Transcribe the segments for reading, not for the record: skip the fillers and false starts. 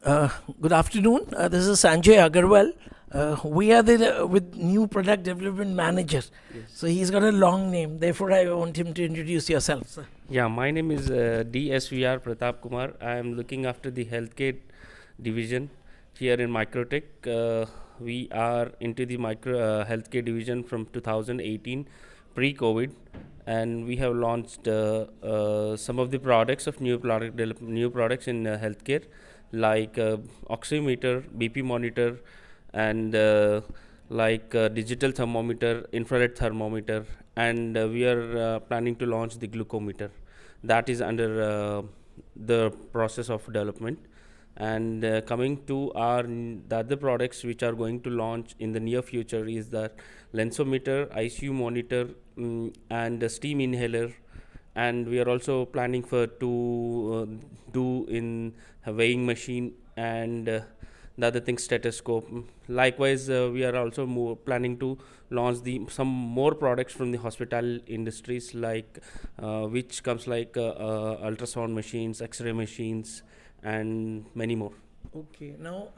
Uh, Good afternoon. This is Sanjay Agarwal. We are with new product development manager. Yes. So he's got a long name. Therefore, I want him to introduce yourself, sir. Yeah, my name is DSVR Pratap Kumar. I am looking after the healthcare division here in Microtech. We are into the micro healthcare division from 2018, pre-COVID, and we have launched some of the products of new products in healthcare, like oximeter, BP monitor, and digital thermometer, infrared thermometer, and we are planning to launch the glucometer. That is under the process of development. And coming to the other products which are going to launch in the near future is the lensometer, ICU monitor, and the steam inhaler. And we are also planning for to do in a weighing machine and the other thing stethoscope. Likewise, we are also planning to launch some more products from the hospital industries, like which comes like ultrasound machines, X-ray machines, and many more. Okay. Now,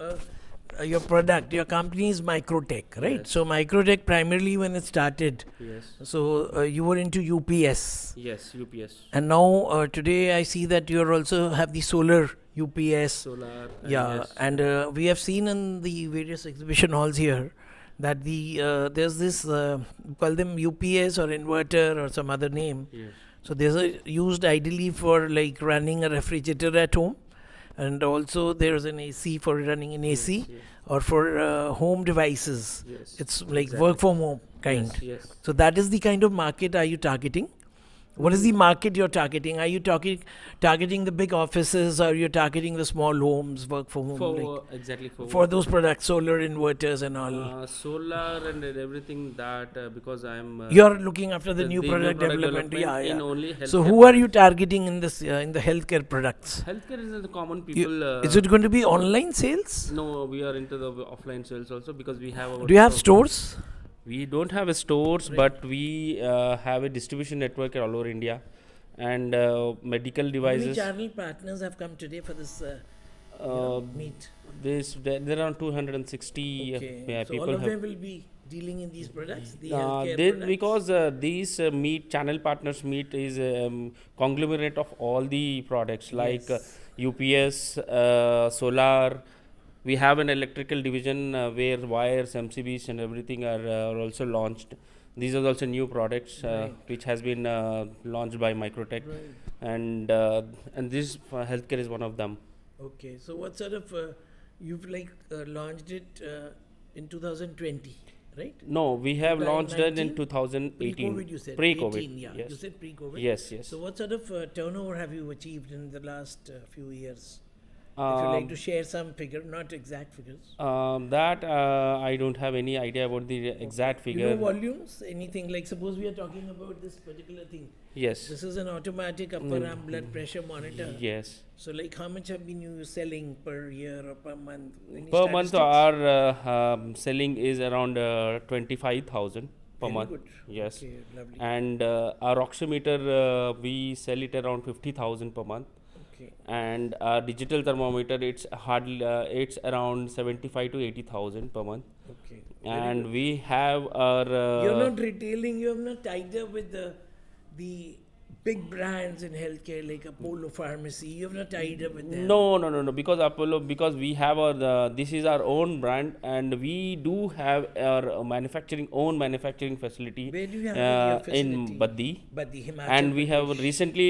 your product, your company is Microtech, right? Yes. So Microtech primarily when it started, Yes. so you were into UPS. Yes, UPS. And now today I see that you also have the solar UPS. Solar. Yeah, Yes. and we have seen in the various exhibition halls here that there's this call them UPS or inverter or some other name. Yes. So these are used ideally for like running a refrigerator at home, and also there's an AC for running an AC, Yes. or for home devices. Yes. It's like Exactly. work from home kind. Yes. Yes. So that is the kind of market are you targeting? What is the market you're targeting? Are you targeting the big offices, or you're targeting the small homes, work from home? For exactly For those products, solar inverters and all. solar and everything that because I'm You're looking after the new new product product development. Yeah, in yeah. only So healthcare who are you targeting in this in the healthcare products? Healthcare is the common You- people. is it going to be online sales? No, we are into the offline sales also because we have our. Do you have stores? We don't have a stores, Right. but we have a distribution network all over India, and medical How many devices. channel partners have come today for this meet? There are 260 Okay. So all people of have. them will be dealing in these products, the Uh, healthcare they, products. because these meet channel partners meet is conglomerate of all the products like Yes. UPS, solar. We have an electrical division where wires, MCBs, and everything are also launched. These are also new products Right. which has been launched by Microtech, Right. and this healthcare is one of them. Okay. So what sort of you've launched it in 2020, right? No, we have launched it in 19? 2018. Pre-COVID, you said. Pre-COVID, 18, yeah. yes. You said pre-COVID. Yes, yes. So what sort of turnover have you achieved in the last few years? If you'd like to share some figure, not exact figures. That I don't have any idea about the exact You figure. know volumes? Anything like suppose we are talking about this particular thing. Yes. This is an automatic upper arm blood pressure monitor. Yes. So like how much have been you selling per year or per month? Any Per month, statistics? our selling is around 25,000 per Very month. good. Yes. Okay, lovely. And our oximeter, we sell it around 50,000 per month. Okay. And our digital thermometer, it's hardly it's around 75 to 80,000 per month. Okay. And we have our. You're not retailing. You have not tied up with the big brands in healthcare like Apollo Pharmacy. You have not tied up with them. No. Because Apollo, because we have this is our own brand, and we do have our own manufacturing facility. Where do you have your in facility? Baddi, But the Himachal and we have Pradesh. recently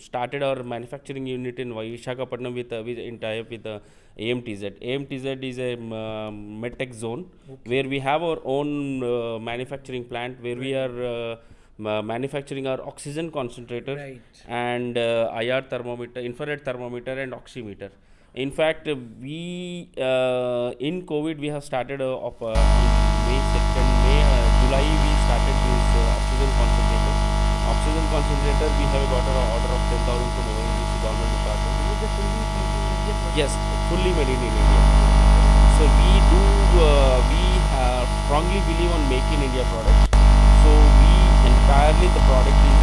started our manufacturing unit in Visakhapatnam in tie-up with AMTZ. AMTZ is a medtech zone where we have our own manufacturing plant where we are manufacturing our oxygen concentrator Right. and IR thermometer, infrared thermometer, and oximeter. In fact, we in COVID we have started on July we started this oxygen concentrator. Oxygen concentrator, we have got an order of 10,000 from ONGC government department. Is it a fully made in India product? Yes, fully made in India. So we strongly believe on make in India products. So we entirely the product is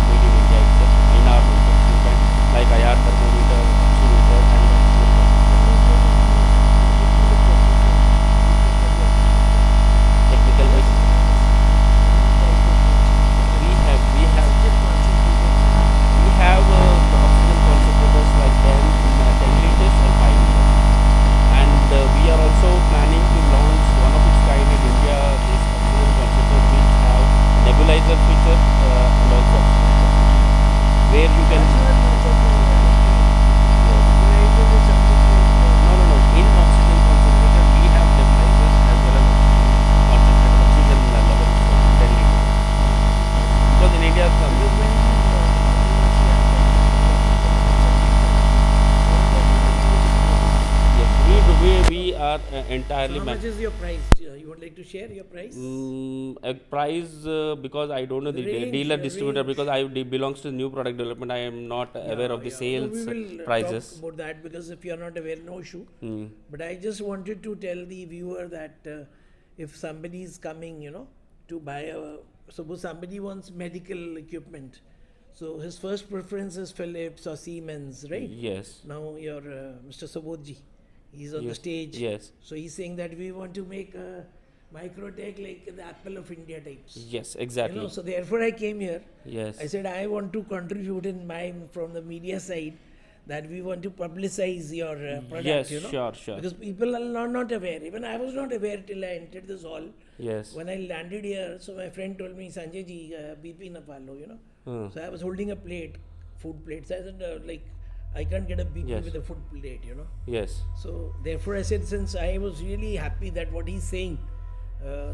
made in India itself in our manufacturing plant, like IR thermometer, oximeter, and oximeter. entirely So how much is your price? You would like to share your price? a price because I don't know the Range, dealer distributor range. because belongs to new product development. I am not aware of the No, sales we will prices. talk about that because if you are not aware, no issue. Hmm. But I just wanted to tell the viewer that if somebody is coming, to buy suppose somebody wants medical equipment, so his first preference is Philips or Siemens, right? Yes. Now your Mr. Subodhji, he's on the Yes. stage. Yes. So he's saying that we want to make a Microtech like the Apple of India types. Yes. Exactly. So therefore I came here. Yes. I said I want to contribute in my from the media side that we want to publicize your product. Yes. Sure. Sure. Because people are not aware. Even I was not aware till I entered this hall. Yes. When I landed here, so my friend told me, Sanjay ji, BP na follow, Hmm. So I was holding a plate, food plate. So I said, I can't get a BP Yes. with a food plate, Yes. So therefore I said, since I was really happy that what he's saying,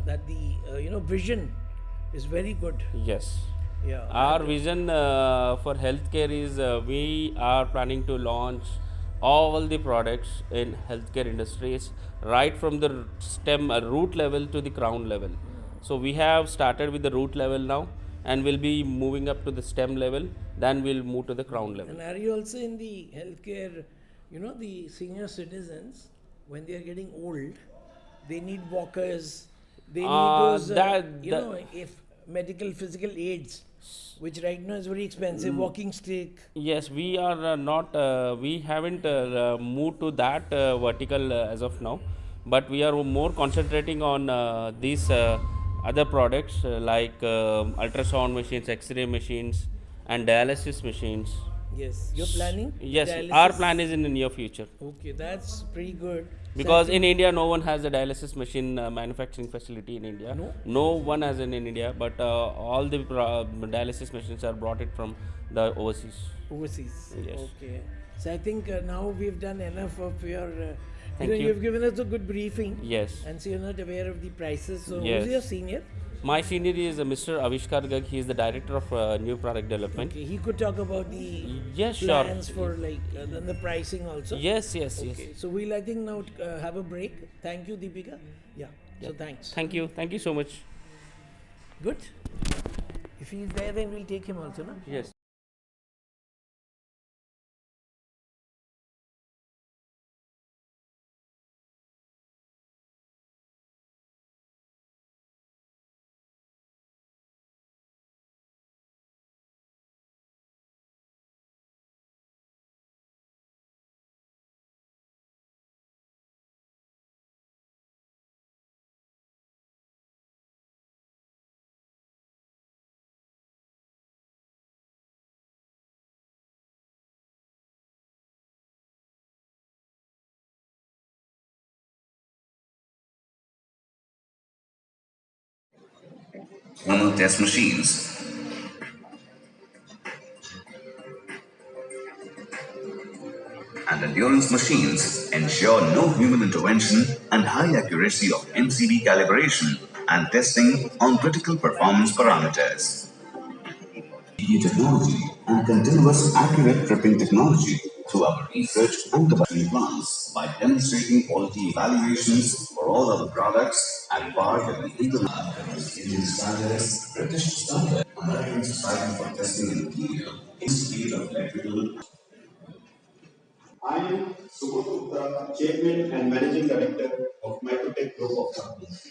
that the, vision is very good. Yes. Yeah. Our vision for healthcare is we are planning to launch all the products in healthcare industries right from the stem root level to the crown level. So we have started with the root level now and we'll be moving up to the stem level, then we'll move to the crown level. And are you also in the healthcare, the senior citizens, when they are getting old, they need walkers, they need those, if medical physical aids, which right now is very expensive, walking stick. Yes, we are not, we haven't moved to that vertical as of now, but we are more concentrating on these other products like ultrasound machines, X-ray machines, and dialysis machines. Yes, you're planning? Yes, dialysis? our plan is in the near future. Okay, that's pretty good. Because So I in think India, no one has a dialysis machine manufacturing facility in India. No? One has in India, but all the dialysis machines are brought it from the overseas. Overseas. Yes. Okay. So I think now we've done enough of your. Thank you. You've given us a good briefing. Yes. And so you're not aware of the prices. So Yes. who's your senior? My senior is Mr. Avishkar Garg. He is the director of new product development. Okay, he could talk about the Yes, sure. plans for then the pricing also. Yes, yes, Okay, yes. so we'll I think now have a break. Thank you, Deepika. Yeah. So thanks. Thank you. Thank you so much. Good. If he's there, then we'll take him also, no? Yes. Normal test machines and endurance machines ensure no human intervention and high accuracy of MCB calibration and testing on critical performance parameters. Technology and continuous accurate prepping technology through our research and development plants by demonstrating quality evaluations for all our products and part of the Indian standards, British standard, American Society for Testing and Material, Institute of Electrical. I am Subodh Gupta, Chairman and Managing Director of Microtech Group of Companies.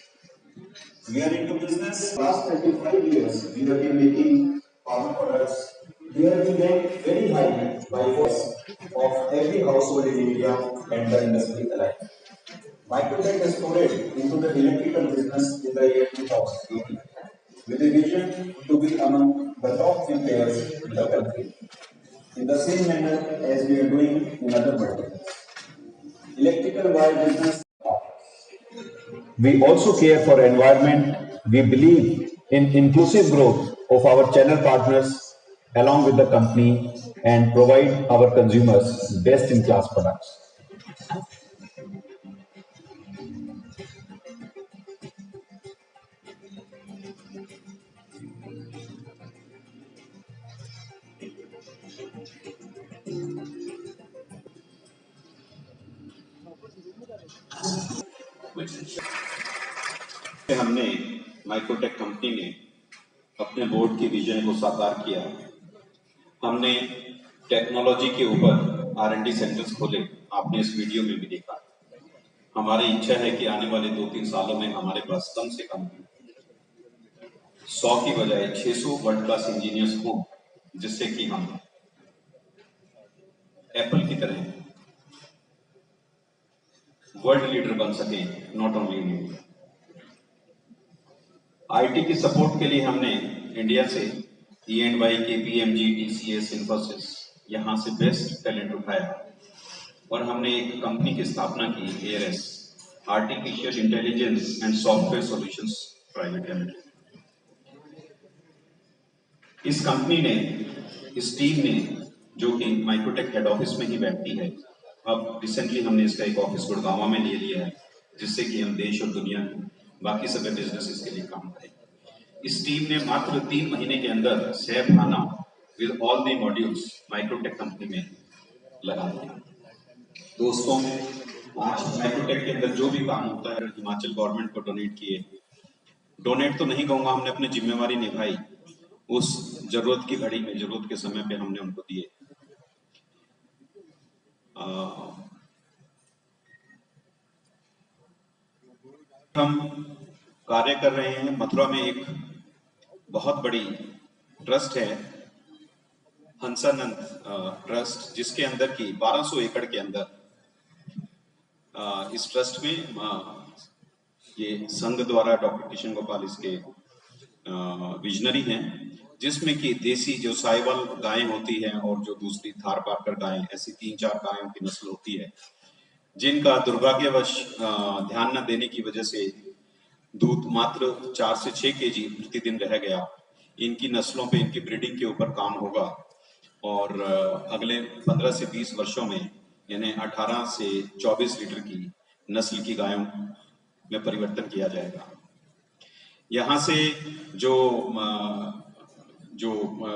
We are into business. Last 25 years, we have been making pharma products. We have been ranked very high by voice of every household in India and the industry alike. Microtech has forayed into the electrical business in the year 2018 with a vision to be among the top 3 players in the country. In the same manner as we are doing in other verticals. Electrical wire business. We also care for environment. We believe in inclusive growth of our channel partners along with the company and provide our consumers best in class products. हमने Microtek company ने अपने board के vision को साकार किया। हमने technology के ऊपर R&D सेंटर्स खोले, आपने इस वीडियो में भी देखा। हमारी इच्छा है कि आने वाले 2-3 सालों में हमारे पास कम से कम 100 की बजाय 600 वर्ल्ड क्लास इंजीनियर्स हों, जिससे कि हम एप्पल की तरह वर्ल्ड लीडर बन सकें, not only in India. IT की सपोर्ट के लिए हमने इंडिया से E&Y, KPMG, TCS, इन्फोसिस, यहाँ से बेस्ट टैलेंट उठाया और हमने एक कंपनी की स्थापना की, ARS, artificial intelligence and software solutions private limited. इस कंपनी ने, इस टीम ने, जो कि माइक्रोटेक हेड ऑफिस में ही बैठती है, अब रिसेंटली हमने इसका एक ऑफिस गुड़गांव में ले लिया है, जिससे कि हम देश और दुनिया में बाकी सभी बिजनेसेस के लिए काम करें। इस टीम ने मात्र 3 महीने के अंदर SAP HANA with all the modules Microtek company में लगा दिया। दोस्तों, आज माइक्रोटेक के अंदर जो भी काम होता है हिमाचल गवर्नमेंट को डोनेट किए, डोनेट तो नहीं कहूंगा, हमने अपनी जिम्मेवारी निभाई। उस जरूरत की घड़ी में, जरूरत के समय पे हमने उनको दिए। हम कार्य कर रहे हैं मथुरा में, एक बहुत बड़ी ट्रस्ट है हंसानंद ट्रस्ट, जिसके अंदर की 1200 एकड़ के अंदर इस ट्रस्ट में ये संघ द्वारा डॉक्टर किशन गोपाल इसके विजनरी हैं, जिसमें कि देसी जो साहिवाल गायें होती हैं और जो दूसरी थार पारकर गायें, ऐसी 3-4 गायों की नस्ल होती है, जिनका दुर्भाग्यवश ध्यान न देने की वजह से दूध मात्र 4 से 6 केजी प्रतिदिन रह गया। इनकी नस्लों पे, इनकी ब्रीडिंग के ऊपर काम होगा और अगले 15 से 20 वर्षों में इन्हें 18 से 24 लीटर की नस्ल की गायों में परिवर्तन किया जाएगा। यहाँ से जो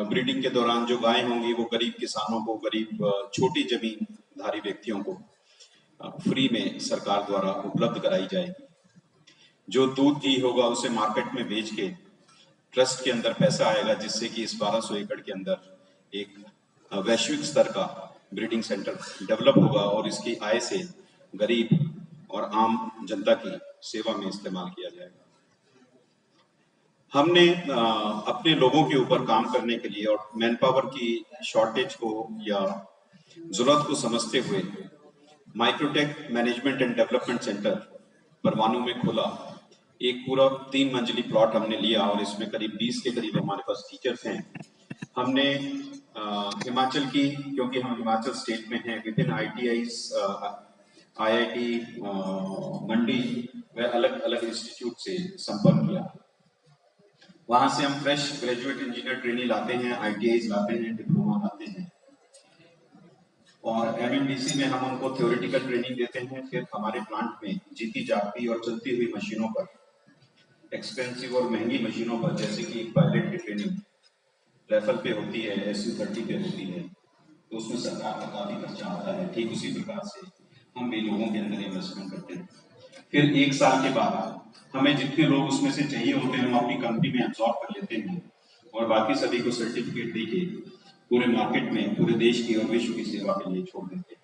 ब्रीडिंग के दौरान जो गायें होंगी वो गरीब किसानों को, गरीब छोटी जमीनधारी व्यक्तियों को फ्री में सरकार द्वारा उपलब्ध कराई जाएगी। जो दूध घी होगा उसे मार्केट में बेच के ट्रस्ट के अंदर पैसा आएगा, जिससे कि इस 1200 एकड़ के अंदर एक वैश्विक स्तर का ब्रीडिंग सेंटर डेवलप होगा और इसकी आय से गरीब और आम जनता की सेवा में इस्तेमाल किया जाएगा। हमने अपने लोगों के ऊपर काम करने के लिए और मैन पावर की शॉर्टेज को या जरूरत को समझते हुए Microtek management and development centre Parwanoo में खोला। एक पूरा 3 मंजिली प्लॉट हमने लिया और इसमें करीब 20 के करीब हमारे पास टीचर्स हैं। हमने हिमाचल की, क्योंकि हम हिमाचल स्टेट में हैं, विभिन्न ITIs, IIT मंडी व अलग अलग इंस्टीट्यूट से संपर्क किया। वहां से हम फ्रेश ग्रेजुएट इंजीनियर ट्रेनी लाते हैं, ITIs लाते हैं, डिप्लोमा लाते हैं और MMDC में हम उनको थ्योरेटिकल ट्रेनिंग देते हैं। फिर हमारे प्लांट में जीती जागती और चलती हुई मशीनों पर, एक्सपेंसिव और महंगी मशीनों पर, जैसे कि पायलट की ट्रेनिंग राइफल पे होती है, SU-30 पे होती है, तो उसमें सरकार का काफी खर्चा आता है। ठीक उसी प्रकार से हम भी लोगों के अंदर इन्वेस्टमेंट करते हैं। फिर 1 साल के बाद हमें जितने लोग उसमें से चाहिए होते हैं हम अपनी कंपनी में एब्जॉर्ब कर लेते हैं और बाकी सभी को सर्टिफिकेट देके पूरे मार्केट में, पूरे देश की और विश्व की सेवा के लिए छोड़ देते हैं।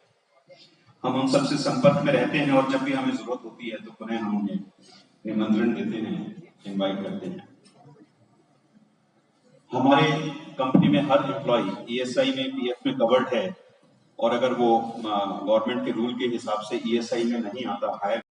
हम उन सबसे संपर्क में रहते हैं और जब भी हमें जरूरत होती है तो पुनः हम उन्हें निमंत्रण देते हैं, इनवाइट करते हैं। हमारे कंपनी में हर एम्प्लॉय ESI में, PF में कवर्ड है और अगर वो गवर्नमेंट के रूल के हिसाब से ESI में नहीं आता, higher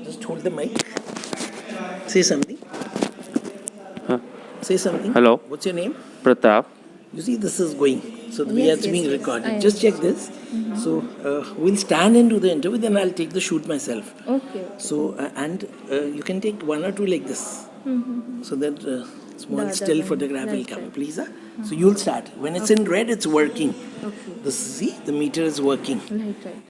Just hold the mic. Say something. Say something. Hello. What's your name? Pratap. You see, this is going. So the way Yes, it's yes, being yes. recorded. I Just check this. So we'll stand and do the interview, then I'll take the shoot myself. Okay. So, and you can take one or two like this. So that small The still other photograph one, will right, come, right. please. So you'll start. When it's in red, it's working. Okay. This, see, the meter is working. Right, right.